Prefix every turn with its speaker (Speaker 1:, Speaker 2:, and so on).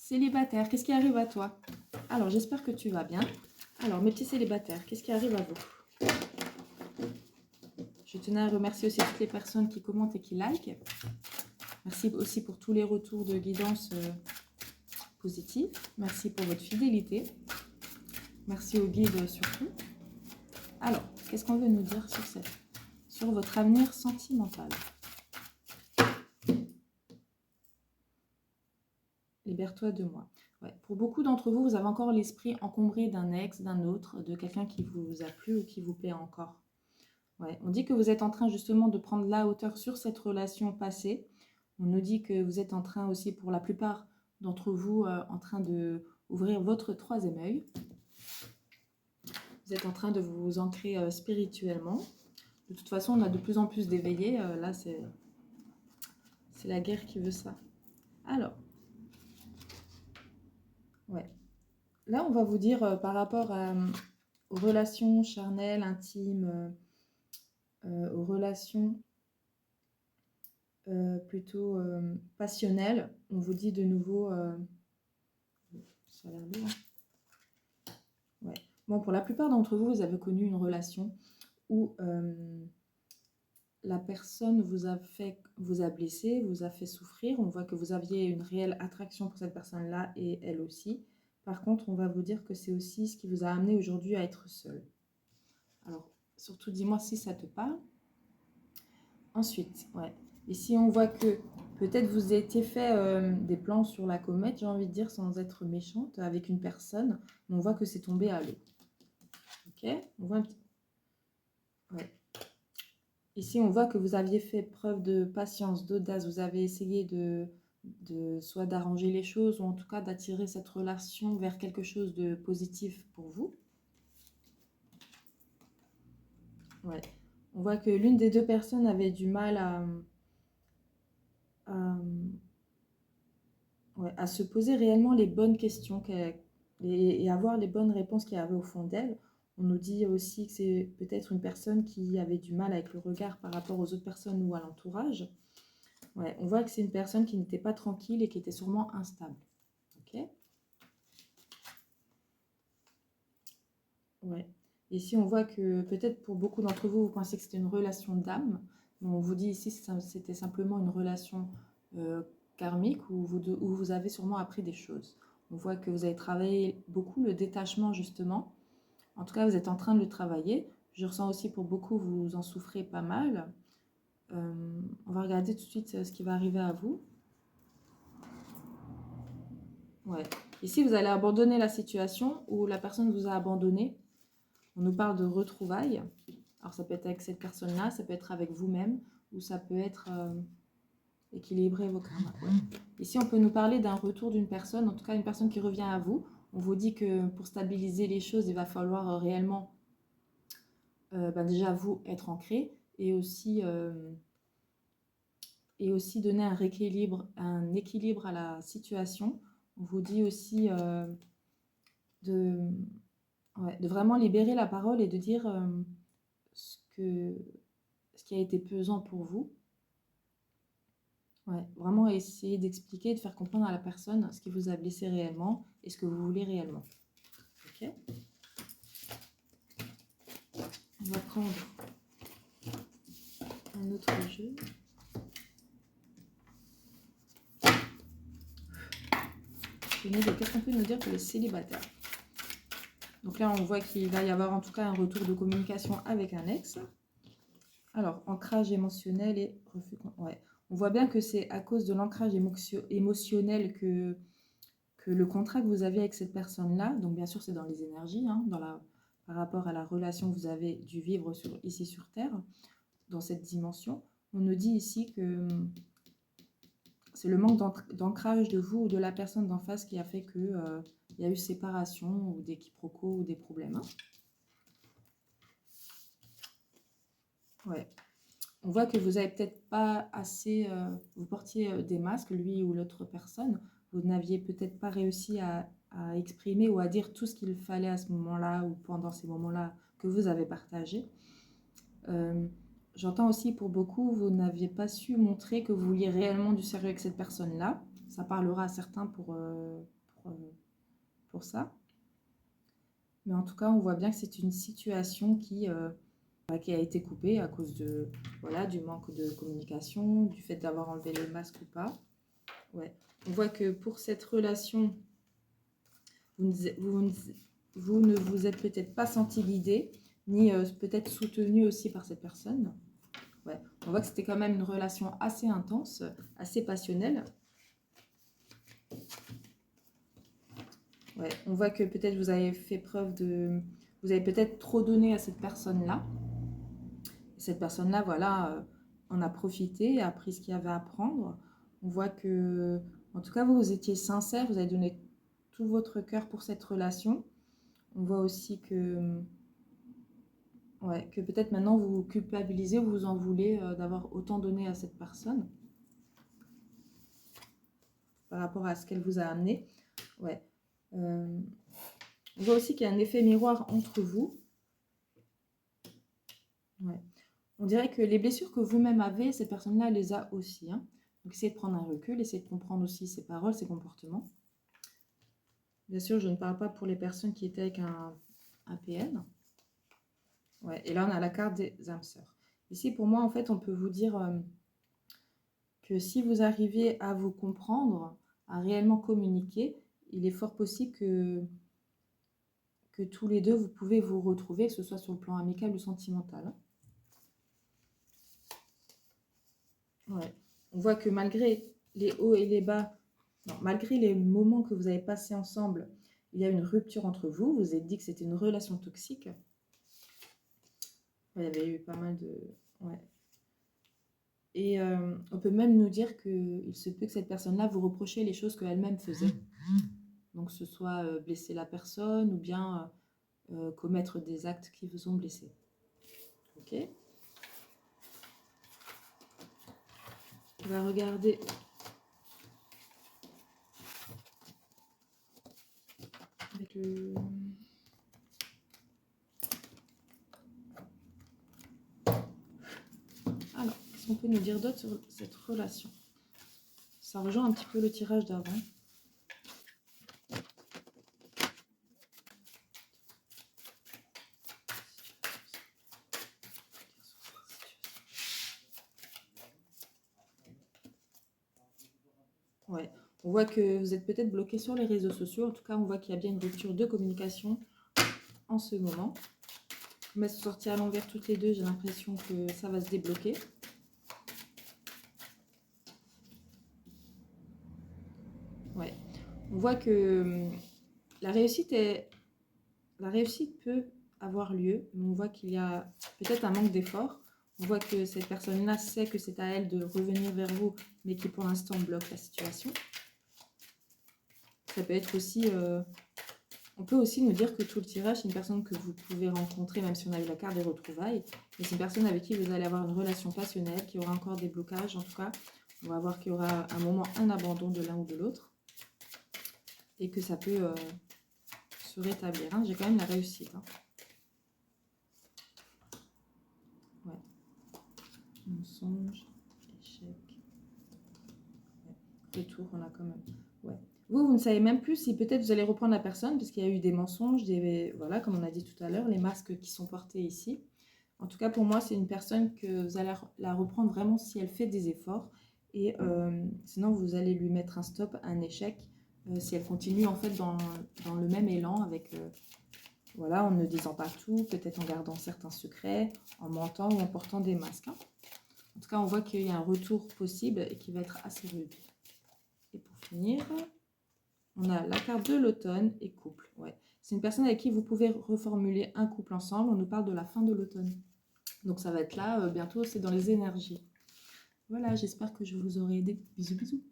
Speaker 1: Célibataire, qu'est-ce qui arrive à toi? Alors, j'espère que tu vas bien. Alors, mes petits célibataires, qu'est-ce qui arrive à vous? Je tenais à remercier aussi toutes les personnes qui commentent et qui likent. Merci aussi pour tous les retours de guidance positifs. Merci pour votre fidélité. Merci au guide surtout. Alors, qu'est-ce qu'on veut nous dire sur votre avenir sentimental? Libère-toi de moi. Ouais. Pour beaucoup d'entre vous, vous avez encore l'esprit encombré d'un ex, d'un autre, de quelqu'un qui vous a plu ou qui vous plaît encore. Ouais. On dit que vous êtes en train justement de prendre la hauteur sur cette relation passée. On nous dit que vous êtes en train aussi, pour la plupart d'entre vous, en train de ouvrir votre troisième œil. Vous êtes en train de vous ancrer spirituellement. De toute façon, on a de plus en plus d'éveillés. Là, c'est la guerre qui veut ça. Alors, ouais. Là, on va vous dire par rapport aux relations charnelles, intimes, aux relations plutôt passionnelles. On vous dit de nouveau... ça a l'air lourd. Ouais. Bon, pour la plupart d'entre vous, vous avez connu une relation où la personne vous a blessé, vous a fait souffrir. On voit que vous aviez une réelle attraction pour cette personne-là et elle aussi. Par contre, on va vous dire que c'est aussi ce qui vous a amené aujourd'hui à être seul. Alors, surtout, dis-moi si ça te parle. Ensuite, ouais. Ici, on voit que peut-être vous étiez fait des plans sur la comète, j'ai envie de dire, sans être méchante, avec une personne. Mais on voit que c'est tombé à l'eau. Ok? On voit un petit... Ouais. Ici, on voit que vous aviez fait preuve de patience, d'audace. Vous avez essayé soit d'arranger les choses ou en tout cas d'attirer cette relation vers quelque chose de positif pour vous. Ouais. On voit que l'une des deux personnes avait du mal à se poser réellement les bonnes questions et avoir les bonnes réponses qu'il y avait au fond d'elle. On nous dit aussi que c'est peut-être une personne qui avait du mal avec le regard par rapport aux autres personnes ou à l'entourage. Ouais, on voit que c'est une personne qui n'était pas tranquille et qui était sûrement instable. Ok. Ouais. Ici, on voit que peut-être pour beaucoup d'entre vous, vous pensez que c'était une relation d'âme. Mais on vous dit ici que c'était simplement une relation karmique où vous avez sûrement appris des choses. On voit que vous avez travaillé beaucoup le détachement, justement. En tout cas, vous êtes en train de le travailler. Je ressens aussi pour beaucoup, vous en souffrez pas mal. On va regarder tout de suite ce qui va arriver à vous. Ouais. Ici, vous allez abandonner la situation où la personne vous a abandonné. On nous parle de retrouvailles. Alors, ça peut être avec cette personne-là, ça peut être avec vous-même, ou ça peut être équilibrer vos karmas. Ouais. Ici, on peut nous parler d'un retour d'une personne, en tout cas une personne qui revient à vous. On vous dit que pour stabiliser les choses, il va falloir réellement, déjà vous, être ancré et aussi donner un équilibre à la situation. On vous dit aussi de vraiment libérer la parole et de dire ce qui a été pesant pour vous. Ouais, vraiment essayer d'expliquer, de faire comprendre à la personne ce qui vous a blessé réellement et ce que vous voulez réellement. Ok. On va prendre un autre jeu. Qu'est-ce qu'on peut nous dire pour les célibataires? Donc là, on voit qu'il va y avoir en tout cas un retour de communication avec un ex. Alors, ancrage émotionnel et refus. Ouais. On voit bien que c'est à cause de l'ancrage émotionnel que le contrat que vous avez avec cette personne-là, donc bien sûr c'est dans les énergies, hein, par rapport à la relation que vous avez dû vivre ici sur Terre, dans cette dimension, on nous dit ici que c'est le manque d'ancrage de vous ou de la personne d'en face qui a fait qu'il y a eu séparation ou des quiproquos ou des problèmes. Hein. Ouais. On voit que vous n'avez peut-être pas assez... vous portiez des masques, lui ou l'autre personne. Vous n'aviez peut-être pas réussi à exprimer ou à dire tout ce qu'il fallait à ce moment-là ou pendant ces moments-là que vous avez partagé. J'entends aussi pour beaucoup, vous n'aviez pas su montrer que vous vouliez réellement du sérieux avec cette personne-là. Ça parlera à certains pour pour ça. Mais en tout cas, on voit bien que c'est une situation qui a été coupée à cause de, voilà, du manque de communication, du fait d'avoir enlevé les masques ou pas. Ouais. On voit que pour cette relation, vous ne vous êtes peut-être pas senti guidé, ni peut-être soutenu aussi par cette personne. Ouais. On voit que c'était quand même une relation assez intense, assez passionnelle. Ouais. On voit que peut-être vous avez fait preuve de... Vous avez peut-être trop donné à cette personne-là. Cette personne-là, voilà, en a profité, a pris ce qu'il y avait à prendre. On voit que, en tout cas, vous étiez sincère, vous avez donné tout votre cœur pour cette relation. On voit aussi que, ouais, que peut-être maintenant vous vous culpabilisez, vous vous en voulez d'avoir autant donné à cette personne par rapport à ce qu'elle vous a amené. Ouais. On voit aussi qu'il y a un effet miroir entre vous. Ouais. On dirait que les blessures que vous-même avez, cette personne-là les a aussi. Hein. Donc, essayez de prendre un recul, essayez de comprendre aussi ses paroles, ses comportements. Bien sûr, je ne parle pas pour les personnes qui étaient avec un PN. Ouais, et là, on a la carte des âmes sœurs. Ici, pour moi, en fait, on peut vous dire que si vous arrivez à vous comprendre, à réellement communiquer, il est fort possible que tous les deux, vous pouvez vous retrouver, que ce soit sur le plan amical ou sentimental. Ouais. On voit que malgré les hauts et les bas, non, malgré les moments que vous avez passés ensemble, il y a une rupture entre vous. Vous vous êtes dit que c'était une relation toxique. Il y avait eu pas mal de... Ouais. Et on peut même nous dire qu'il se peut que cette personne-là vous reprochait les choses qu'elle-même faisait. Donc, ce soit blesser la personne ou bien commettre des actes qui vous ont blessé. Ok. On va regarder avec le... Alors, qu'est-ce qu'on peut nous dire d'autre sur cette relation? Ça rejoint un petit peu le tirage d'avant. Ouais. On voit que vous êtes peut-être bloqué sur les réseaux sociaux. En tout cas, on voit qu'il y a bien une rupture de communication en ce moment. On va se sortir à l'envers toutes les deux. J'ai l'impression que ça va se débloquer. Ouais. On voit que la réussite peut avoir lieu, mais on voit qu'il y a peut-être un manque d'effort. On voit que cette personne-là sait que c'est à elle de revenir vers vous, mais qui pour l'instant bloque la situation. Ça peut être aussi... on peut aussi nous dire que tout le tirage, c'est une personne que vous pouvez rencontrer, même si on a eu la carte des retrouvailles. Mais c'est une personne avec qui vous allez avoir une relation passionnelle, qui aura encore des blocages. En tout cas, on va voir qu'il y aura un moment, un abandon de l'un ou de l'autre. Et que ça peut se rétablir. Hein. J'ai quand même la réussite. Hein. Ouais. Mensonge, échec. Ouais. Retour, on a quand même... Ouais. Vous ne savez même plus si peut-être vous allez reprendre la personne, parce qu'il y a eu des mensonges, voilà, comme on a dit tout à l'heure, les masques qui sont portés ici. En tout cas, pour moi, c'est une personne que vous allez la reprendre vraiment si elle fait des efforts. Et sinon, vous allez lui mettre un stop, un échec, si elle continue en fait dans le même élan, avec, voilà, en ne disant pas tout, peut-être en gardant certains secrets, en mentant ou en portant des masques. Hein. En tout cas, on voit qu'il y a un retour possible et qui va être assez rude. Et pour finir... On a la carte de l'automne et couple. Ouais. C'est une personne avec qui vous pouvez reformuler un couple ensemble. On nous parle de la fin de l'automne. Donc ça va être là, bientôt, c'est dans les énergies. Voilà, j'espère que je vous aurai aidé. Bisous, bisous.